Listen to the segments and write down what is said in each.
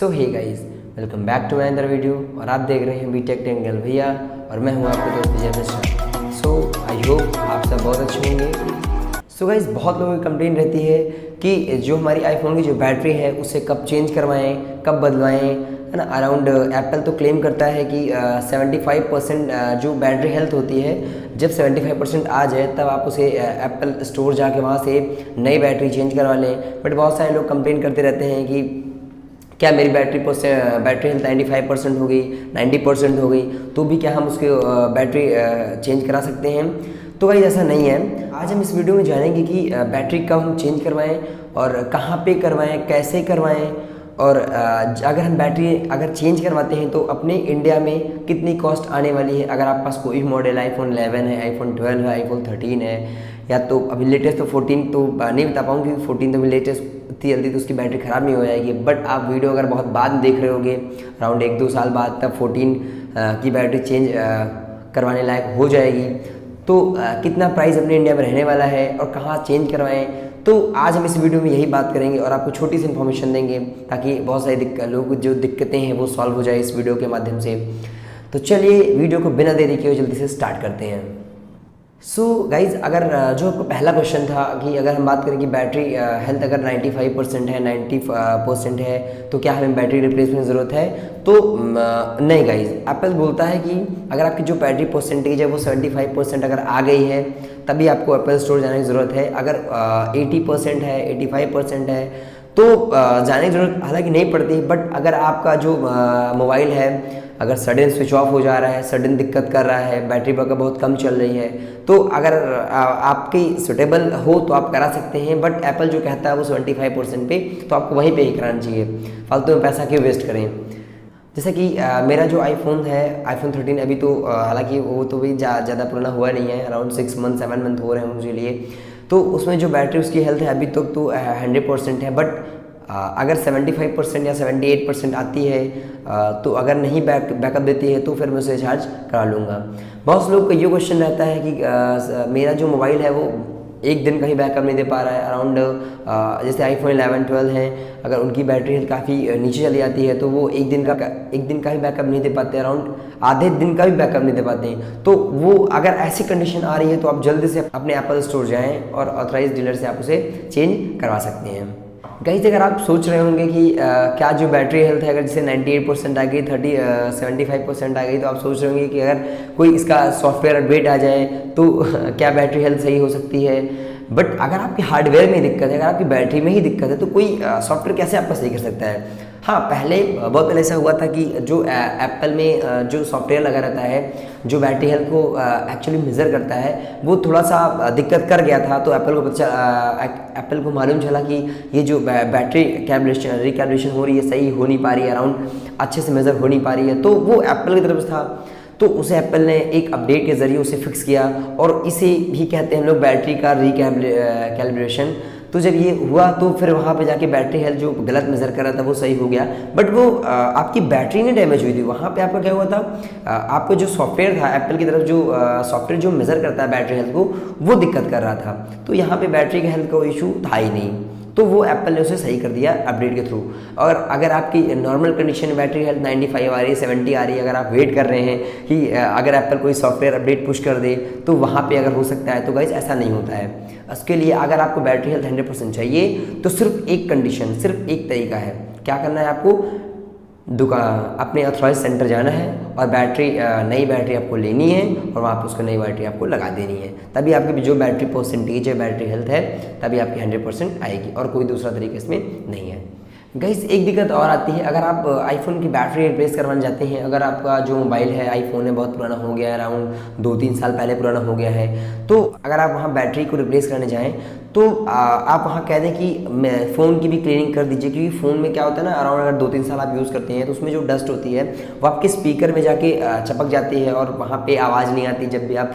So hey guys, welcome back to my other video और आप देख रहे हैं बीटेक टेक्निकल भैया और मैं हूं आपके दोस्त विजय मिश्रा। सो आई होप आप सब बहुत अच्छे होंगे। सो गाइस, बहुत लोगों की कंप्लेन रहती है कि जो हमारी आईफोन की जो बैटरी है उसे कब चेंज करवाएं, कब बदलवाएं, है ना। अराउंड एप्पल तो क्लेम करता है कि 75% जो बैटरी हेल्थ होती है, जब 75% आ जाए तब आप उसे एप्पल स्टोर जाके वहाँ से नई बैटरी चेंज करवा लें। बट बहुत सारे लोग कंप्लेन करते रहते हैं कि क्या मेरी बैटरी हेल्थ 95% हो गई, 90% हो गई, तो भी क्या हम उसकी बैटरी चेंज करा सकते हैं। तो भाई ऐसा नहीं है। आज हम इस वीडियो में जानेंगे कि बैटरी कब हम चेंज करवाएं और कहाँ पे करवाएं, कैसे करवाएं, और अगर हम बैटरी अगर चेंज करवाते हैं तो अपने इंडिया में कितनी कॉस्ट आने वाली है। अगर आप पास कोई मॉडल आईफोन 11 है, आईफोन 12 है, आईफोन 13 है, या तो अभी लेटेस्ट तो 14 तो नहीं बता पाऊँगी, 14 तो भी लेटेस्ट इतनी जल्दी तो उसकी बैटरी ख़राब नहीं हो जाएगी। बट आप वीडियो अगर बहुत बाद में देख रहे होगे, अराउंड 1-2 साल बाद, तब 14 की बैटरी चेंज करवाने लायक हो जाएगी। तो कितना प्राइस अपने इंडिया में रहने वाला है और कहाँ चेंज करवाएं, तो आज हम इस वीडियो में यही बात करेंगे और आपको छोटी सी इन्फॉर्मेशन देंगे ताकि बहुत सारी लोगों की जो दिक्कतें हैं वो सॉल्व हो जाए इस वीडियो के माध्यम से। तो चलिए वीडियो को बिना देरी किए जल्दी से स्टार्ट करते हैं। सो गाइज, अगर जो आपको पहला क्वेश्चन था कि अगर हम बात करें कि बैटरी हेल्थ अगर 95% है, 90% है, तो क्या हमें बैटरी रिप्लेसमेंट की ज़रूरत है, तो नहीं गाइज। एप्पल बोलता है कि अगर आपकी जो बैटरी परसेंटेज है वो 75% अगर आ गई है तभी आपको एप्पल स्टोर जाने की ज़रूरत है। अगर 80% है, 85% है, तो जाने की ज़रूरत हालांकि नहीं पड़ती। बट अगर आपका जो मोबाइल है अगर सडन स्विच ऑफ हो जा रहा है, सडन दिक्कत कर रहा है, बैटरी बैकअप बहुत कम चल रही है, तो अगर आपकी सुटेबल हो तो आप करा सकते हैं। बट एप्पल जो कहता है वो 75% पे, तो आपको वहीं पे ही कराना चाहिए। फालतू में पैसा क्यों वेस्ट करें। जैसे कि मेरा जो आईफोन है, आईफोन 13, अभी तो हालांकि वो तो भी ज़्यादा पुराना हुआ नहीं है, अराउंड 7 मंथ हो रहे हैं मुझे लिए। तो उसमें जो बैटरी उसकी हेल्थ है अभी तक तो 100% है। बट अगर 75% या 78% आती है तो अगर नहीं बैकअप देती है तो फिर मैं उसे चार्ज करा लूँगा। बहुत से लोग का ये क्वेश्चन रहता है कि मेरा जो मोबाइल है वो एक दिन का ही बैकअप नहीं दे पा रहा है। अराउंड जैसे आईफोन 11, 12 हैं, अगर उनकी बैटरी हेल्थ काफ़ी नीचे चली जाती है तो वो एक दिन का ही बैकअप नहीं दे पाते, अराउंड आधे दिन का भी बैकअप नहीं दे पाते हैं। तो वो अगर ऐसी कंडीशन आ रही है तो आप जल्दी से अपने एप्पल स्टोर जाएँ और ऑथराइज डीलर से आप उसे चेंज करवा सकते हैं। गाइस, अगर आप सोच रहे होंगे कि क्या जो बैटरी हेल्थ है अगर जैसे 98% आ गई, 75% आ गई, तो आप सोच रहे होंगे कि अगर कोई इसका सॉफ्टवेयर अपडेट आ जाए तो क्या बैटरी हेल्थ सही हो सकती है। बट अगर आपकी हार्डवेयर में दिक्कत है, अगर आपकी बैटरी में ही दिक्कत है, तो कोई सॉफ्टवेयर कैसे आपका सही कर सकता है। हाँ, बहुत पहले ऐसा हुआ था कि जो एप्पल में जो सॉफ्टवेयर लगा रहता है जो बैटरी हेल्थ को एक्चुअली मेज़र करता है वो थोड़ा सा दिक्कत कर गया था। तो एप्पल को मालूम चला कि ये जो बैटरी रिकैलिब्रेशन हो रही है सही हो नहीं पा रही है, अराउंड अच्छे से मेज़र हो नहीं पा रही है। तो वो एप्पल की तरफ से था, तो उसे एप्पल ने एक अपडेट के ज़रिए उसे फिक्स किया और इसे भी कहते हैं हम लोग बैटरी का रिकैलिब्रेशन। तो जब ये हुआ तो फिर वहाँ पे जाके बैटरी हेल्थ जो गलत मेज़र कर रहा था वो सही हो गया। बट वो आपकी बैटरी नहीं डैमेज हुई थी, वहाँ पे आपका क्या हुआ था, आपका जो सॉफ्टवेयर था एप्पल की तरफ, जो सॉफ्टवेयर जो मेज़र करता है बैटरी हेल्थ को, वो दिक्कत कर रहा था। तो यहाँ पे बैटरी के हेल्थ का इशू था ही नहीं, तो वो एप्पल ने उसे सही कर दिया अपडेट के थ्रू। और अगर आपकी नॉर्मल कंडीशन में बैटरी हेल्थ 95 आ रही है, 70 आ रही है, अगर आप वेट कर रहे हैं कि अगर एप्पल कोई सॉफ्टवेयर अपडेट पुश कर दे तो वहाँ पे अगर हो सकता है, तो गाइस ऐसा नहीं होता है। उसके लिए अगर आपको बैटरी हेल्थ 100% चाहिए तो सिर्फ एक कंडीशन, सिर्फ एक तरीका है। क्या करना है आपको, अपने ऑथराइज सेंटर जाना है और नई बैटरी आपको लेनी है और वहाँ पर उसको नई बैटरी आपको लगा देनी है, तभी आपकी जो बैटरी परसेंटेज है, बैटरी हेल्थ है, तभी आपकी 100% आएगी और कोई दूसरा तरीका इसमें नहीं है। गाइस, एक दिक्कत और आती है, अगर आप आईफोन की बैटरी रिप्लेस करवाना चाहते हैं, अगर आपका जो मोबाइल है आईफोन है बहुत पुराना हो गया है, अराउंड 2-3 साल पहले पुराना हो गया है, तो अगर आप वहाँ बैटरी को रिप्लेस करने जाएँ तो आप वहाँ कह दें कि फ़ोन की भी क्लीनिंग कर दीजिए। क्योंकि फ़ोन में क्या होता है ना, अराउंड अगर 2-3 साल आप यूज़ करते हैं तो उसमें जो डस्ट होती है वो आपके स्पीकर में जाके चपक जाती है और वहाँ पे आवाज़ नहीं आती। जब भी आप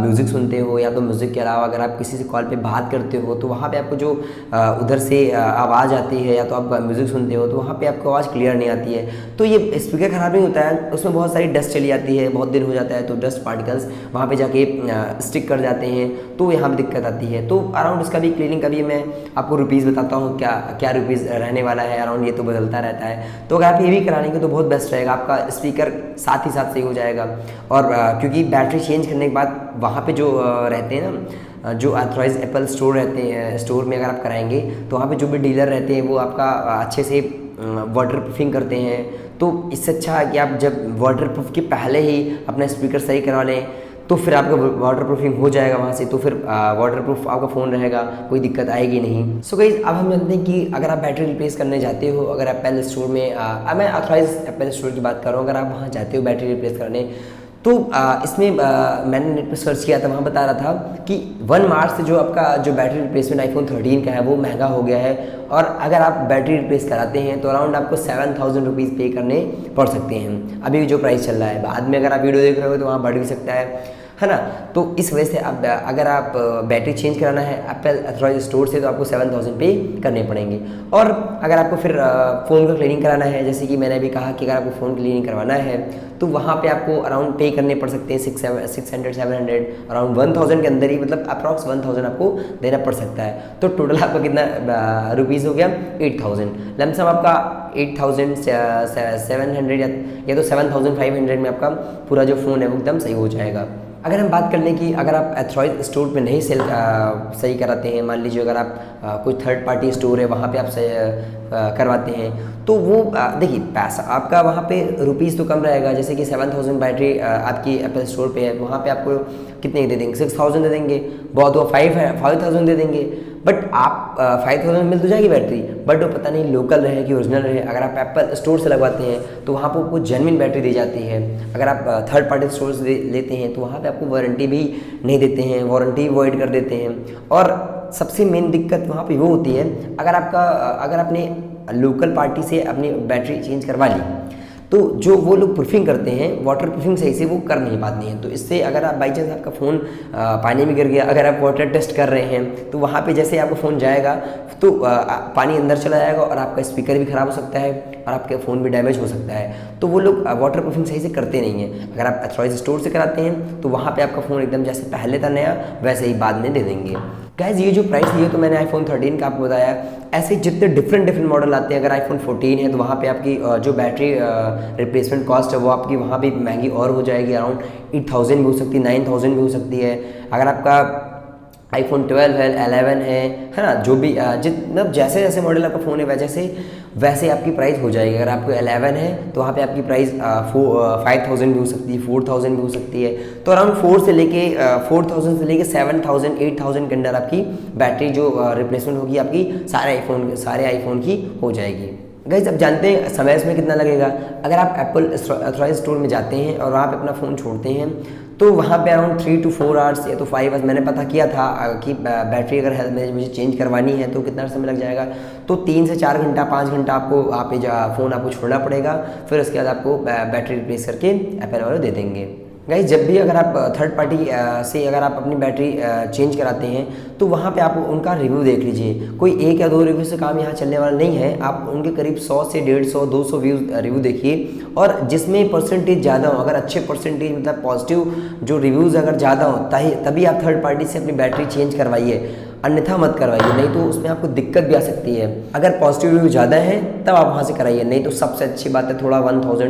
म्यूज़िक सुनते हो या तो म्यूज़िक के अलावा अगर आप किसी से कॉल पे बात करते हो तो वहाँ पे आपको जो उधर से आवाज़ आती है या तो आप म्यूज़िक सुनते हो तो वहाँ पे आपको आवाज़ क्लियर नहीं आती है। तो ये स्पीकर ख़राब नहीं होता है, उसमें बहुत सारी डस्ट चली जाती है, बहुत दिन हो जाता है तो डस्ट पार्टिकल्स वहाँ पे जाके स्टिक कर जाते हैं, तो यहाँ पर दिक्कत आती है। तो अराउंड उसका भी क्लीनिंग का भी मैं आपको रुपीज़ बताता हूँ, क्या क्या रुपीज़ रहने वाला है अराउंड, ये तो बदलता रहता है। तो अगर आप ये भी करा लेंगे तो बहुत बेस्ट रहेगा, आपका स्पीकर साथ ही साथ सही हो जाएगा। और क्योंकि बैटरी चेंज करने के बाद वहाँ पे जो रहते हैं ना, जो ऑथराइज एप्पल स्टोर रहते हैं, स्टोर में अगर आप कराएंगे तो वहाँ पे जो भी डीलर रहते हैं वो आपका अच्छे से वाटर प्रूफिंग करते हैं। तो इससे अच्छा है कि आप जब वाटर प्रूफ के पहले ही अपना स्पीकर सही करवा लें तो फिर आपका वाटर प्रूफिंग हो जाएगा वहाँ से, तो फिर वाटर प्रूफ आपका फ़ोन रहेगा, कोई दिक्कत आएगी नहीं। सो गाइस, अब हम जानते हैं कि अगर आप बैटरी रिप्लेस करने जाते हो, अगर एप्पल स्टोर में मैं ऑथराइज एप्पल स्टोर की बात कर रहा हूँ, अगर आप वहाँ जाते हो बैटरी रिप्लेस करने, तो इसमें मैंने नेट पर सर्च किया था, वहाँ बता रहा था कि 1 मार्च से जो आपका जो बैटरी रिप्लेसमेंट आईफोन 13 का है वो महंगा हो गया है। और अगर आप बैटरी रिप्लेस कराते हैं तो अराउंड आपको 7000 रुपीज़ पे करने पड़ सकते हैं, अभी जो प्राइस चल रहा है। बाद में अगर आप वीडियो देख रहे हो तो वहाँ बढ़ भी सकता है ना। तो इस वजह से आप अगर आप बैटरी चेंज कराना है एप्पल अथॉराइज स्टोर से तो आपको 7000 पे करने पड़ेंगे। और अगर आपको फिर फ़ोन का क्लीनिंग कराना है, जैसे कि मैंने अभी कहा कि अगर आपको फ़ोन क्लीनिंग करवाना है तो वहाँ पे आपको अराउंड पे करने पड़ सकते हैं 600 700, अराउंड 1000 के अंदर ही, मतलब अप्रॉक्स 1000 आपको देना पड़ सकता है। तो टोटल आपका कितना रुपीज़ हो गया, 8000। लमसम आपका 8700 या तो 7500 में आपका पूरा जो फ़ोन है वो एकदम सही हो जाएगा। अगर हम बात कर लें कि अगर आप अथॉराइज स्टोर पे नहीं सही कराते हैं, मान लीजिए अगर आप कोई थर्ड पार्टी स्टोर है वहाँ पे आप करवाते हैं, तो वो देखिए पैसा आपका वहाँ पे रुपीज़ तो कम रहेगा। जैसे कि 7000 बैटरी आपकी एप्पल स्टोर पे है, वहाँ पे आपको कितने दे देंगे, 6000 दे देंगे, बहुत हुआ 5000 दे देंगे। बट आप 5000 मिल तो जाएगी बैटरी, बट वो पता नहीं लोकल रहे कि ओरिजिनल रहे। अगर आप एप्पल स्टोर से लगवाते हैं तो वहाँ पर आपको जेन्युइन बैटरी दी जाती है। अगर आप थर्ड पार्टी स्टोर से लेते हैं तो वहाँ पे आपको वारंटी भी नहीं देते हैं, वारंटी वॉइड कर देते हैं। और सबसे मेन दिक्कत वहाँ पे वो होती है, अगर आपने लोकल पार्टी से अपनी बैटरी चेंज करवा ली तो जो वो लोग प्रूफिंग करते हैं, वाटर प्रूफिंग सही से वो कर नहीं पाते हैं। तो इससे अगर आप बाई चांस आपका फ़ोन पानी में गिर गया, अगर आप वाटर टेस्ट कर रहे हैं तो वहाँ पे जैसे आपका फ़ोन जाएगा तो पानी अंदर चला जाएगा और आपका स्पीकर भी ख़राब हो सकता है और आपके फ़ोन भी डैमेज हो सकता है। तो वो लोग वाटर प्रूफिंग सही से करते नहीं हैं। अगर आप अथॉराइज स्टोर से कराते हैं तो वहाँ पर आपका फ़ोन एकदम जैसे पहले था नया वैसे ही बाद में दे देंगे। गाइस, ये जो प्राइस दिए तो मैंने आईफोन 13 का आपको बताया, ऐसे जितने डिफरेंट मॉडल आते हैं। अगर आईफोन 14 है तो वहाँ पे आपकी जो बैटरी रिप्लेसमेंट कॉस्ट है वो आपकी वहाँ भी महंगी और हो जाएगी, अराउंड 8000 भी हो सकती है, 9000 भी हो सकती है। अगर आपका आईफोन 12 है, 11 है ना, जो भी मतलब जैसे जैसे मॉडल आपका फ़ोन है वैसे आपकी प्राइस हो जाएगी। अगर आपको 11 है तो वहाँ पे आपकी प्राइस 5000 भी हो सकती है, 4000 भी हो सकती है। तो अराउंड 4000 से लेके 7000 8000 के अंदर आपकी बैटरी जो रिप्लेसमेंट होगी आपकी सारे आईफोन की हो जाएगी। गाइस, अब जानते हैं समय इसमें कितना लगेगा। अगर आप एप्पल अथॉराइज स्टोर में जाते हैं और वहाँ पे अपना फ़ोन छोड़ते हैं तो वहाँ पे अराउंड 3 to 4 आवर्स या तो 5 आवर्स, मैंने पता किया था कि बैटरी अगर मुझे चेंज करवानी है तो कितना समय लग जाएगा। तो 3 से 4 घंटा 5 घंटा आपको वहाँ पे फ़ोन आपको छोड़ना पड़ेगा, फिर उसके बाद आपको बैटरी रिप्लेस करके एप्पल वाले दे देंगे। गाइस, जब भी अगर आप थर्ड पार्टी से अगर आप अपनी बैटरी चेंज कराते हैं तो वहाँ पे आप उनका रिव्यू देख लीजिए। कोई 1 या 2 रिव्यू से काम यहाँ चलने वाला नहीं है, आप उनके करीब 100 से 150 200 रिव्यू देखिए। और जिसमें परसेंटेज ज़्यादा हो, अगर अच्छे परसेंटेज मतलब पॉजिटिव जो रिव्यूज़ अगर ज़्यादा हो तभी आप थर्ड पार्टी से अपनी बैटरी चेंज करवाइए, अन्यथा मत करवाइए, नहीं तो उसमें आपको दिक्कत भी आ सकती है। अगर पॉजिटिव रिव्यू ज़्यादा है तब आप वहाँ से कराइए, नहीं तो सबसे अच्छी बात है थोड़ा 1000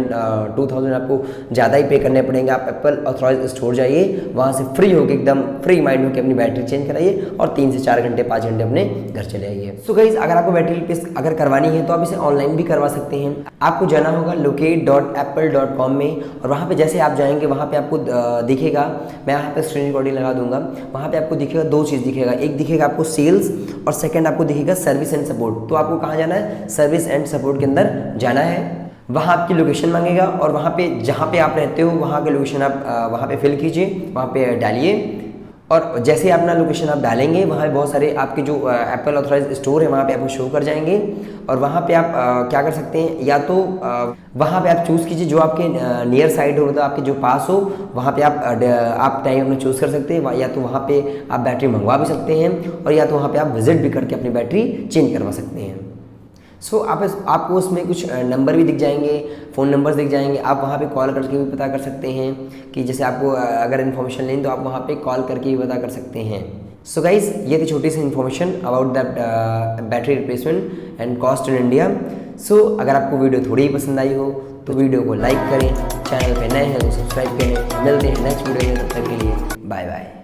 2000 आपको ज़्यादा ही पे करने पड़ेंगे। आप एप्पल अथॉराइज स्टोर जाइए, वहाँ से फ्री होकर एकदम फ्री माइंड होकर अपनी बैटरी चेंज कराइए और 3 से 4 घंटे 5 घंटे अपने घर चले आइए। सो गाइस, अगर आपको बैटरी रिप्लेस अगर करवानी है तो आप इसे ऑनलाइन भी करवा सकते हैं। आपको जाना होगा locate.apple.com में और वहाँ पे जैसे आप जाएंगे वहाँ पे आपको दिखेगा, मैं यहाँ पे स्क्रीन रिकॉर्डिंग लगा दूंगा, वहाँ पे आपको दिखेगा 2 चीज़ दिखेगा, एक दिखेगा आपको सेल्स और सेकंड आपको दिखेगा सर्विस एंड सपोर्ट। तो आपको कहाँ जाना है, सर्विस एंड सपोर्ट के अंदर जाना है। वहाँ आपकी लोकेशन मांगेगा और वहाँ पे जहाँ पे आप रहते हो वहाँ की लोकेशन आप वहाँ पे फिल कीजिए, वहाँ पे डालिए। और जैसे ही अपना लोकेशन आप डालेंगे वहाँ पे बहुत सारे आपके जो एप्पल ऑथराइज स्टोर है वहाँ पे आपको शो कर जाएंगे। और वहाँ पे आप क्या कर सकते हैं, या तो वहाँ पे आप चूज़ कीजिए जो आपके नियर साइड हो, मतलब आपके जो पास हो, वहाँ पे आप टाइम अपना चूज़ कर सकते हैं। या तो वहाँ पे आप बैटरी मंगवा भी सकते हैं और या तो वहाँ पे आप विजिट भी करके अपनी बैटरी चेंज करवा सकते हैं। सो आपको उसमें कुछ नंबर भी दिख जाएंगे, फ़ोन नंबर्स दिख जाएंगे, आप वहाँ पे कॉल करके भी पता कर सकते हैं कि जैसे आपको अगर इन्फॉर्मेशन लेनी तो आप वहाँ पे कॉल करके भी पता कर सकते हैं। सो गाइज ये थी छोटी सी information about the battery replacement and cost in India. So अगर आपको वीडियो थोड़ी ही पसंद आई हो तो वीडियो को लाइक करें, चैनल पे नए हैं तो सब्सक्राइब करें। मिलते हैं नेक्स्ट वीडियो में, तब तक के लिए बाय बाय।